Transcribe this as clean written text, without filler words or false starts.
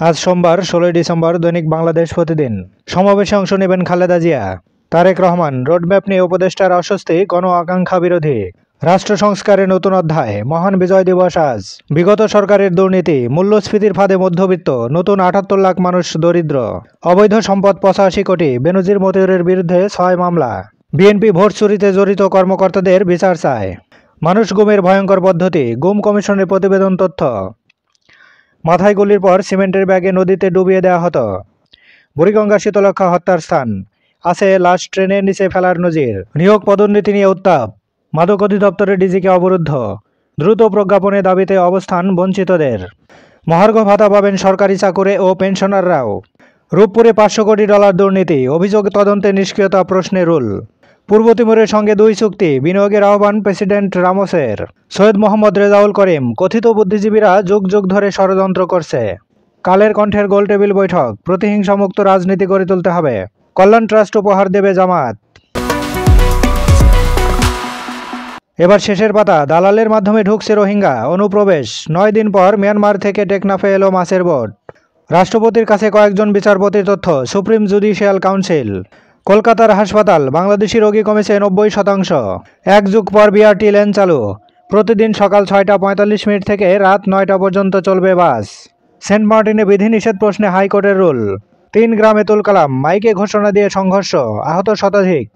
আজ সোমবার 16 ডিসেম্বর দৈনিক বাংলাদেশ প্রতিদিন। সমাবেশে অংশ নেবেন খালেদা জিয়া, তারেক রহমান। রোডম্যাপ নিয়ে উপদেষ্টার অস্বস্তি, গণ আকাঙ্ক্ষা বিরোধী। রাষ্ট্র সংস্কারের নতুন অধ্যায়, মহান বিজয় দিবস আজ। বিগত সরকারের দুর্নীতি, মূল্যস্ফীতির ফাঁদে মধ্যবিত্ত, নতুন 78 লাখ মানুষ দরিদ্র। অবৈধ সম্পদ 85 কোটি, বেনজির মতিউরের বিরুদ্ধে 6 মামলা। বিএনপি ভোট চুরিতে জড়িত কর্মকর্তাদের বিচার চায়। মানুষ গুমের ভয়ঙ্কর পদ্ধতি, গুম কমিশনের প্রতিবেদন তথ্য। মাথায় গুলির পর সিমেন্টের ব্যাগে নদীতে ডুবিয়ে দেওয়া হতো। বুড়িগঙ্গা শীতলক্ষা হত্যার স্থান, আছে লাশ ট্রেনের নিচে ফেলার নজির। নিয়োগ পদোন্নতি নিয়ে উত্তাপ, মাদক অধিদপ্তরের ডিজিকে অবরুদ্ধ। দ্রুত প্রজ্ঞাপনের দাবিতে অবস্থান বঞ্চিতদের। মহার্ঘ ভাতা পাবেন সরকারি চাকুরে ও পেনশনাররাও। রূপপুরে $500 কোটি দুর্নীতি, অভিযোগ তদন্তে নিষ্ক্রিয়তা প্রশ্নে রুল। পূর্ব তিমুরের সঙ্গে 2 চুক্তি, বিনিয়োগের আহ্বান প্রেসিডেন্ট রামোসের। সৈয়দ মোহাম্মদ রেজাউল করিম, কথিত বুদ্ধিজীবীরা যুগ যুগ ধরে ষড়যন্ত্র করছে। কালের কণ্ঠের গোলটেবিল বৈঠক, প্রতিহিংসামুক্ত রাজনীতি গড়ে তুলতে হবে। কল্যাণ ট্রাস্ট উপহার দেবে জামাত। এবার শেষের পাতা, দালালের মাধ্যমে ঢুকছে রোহিঙ্গা, অনুপ্রবেশ। 9 দিন পর মিয়ানমার থেকে টেকনাফে এলো মাছের বোট। রাষ্ট্রপতির কাছে কয়েকজন বিচারপতির তথ্য, সুপ্রিম জুডিশিয়াল কাউন্সিল। কলকাতার হাসপাতাল, বাংলাদেশি রোগী কমেছে 90%। 1 যুগ পর বিআরটি লেন চালু। প্রতিদিন সকাল 6টা 45 থেকে রাত 9টা পর্যন্ত চলবে বাস। সেন্ট মার্টিনে বিধিনিষেধ প্রশ্নে হাইকোর্টের রুল। 3 গ্রামে তুল কালাম, মাইকে ঘোষণা দিয়ে সংঘর্ষ, আহত শতাধিক।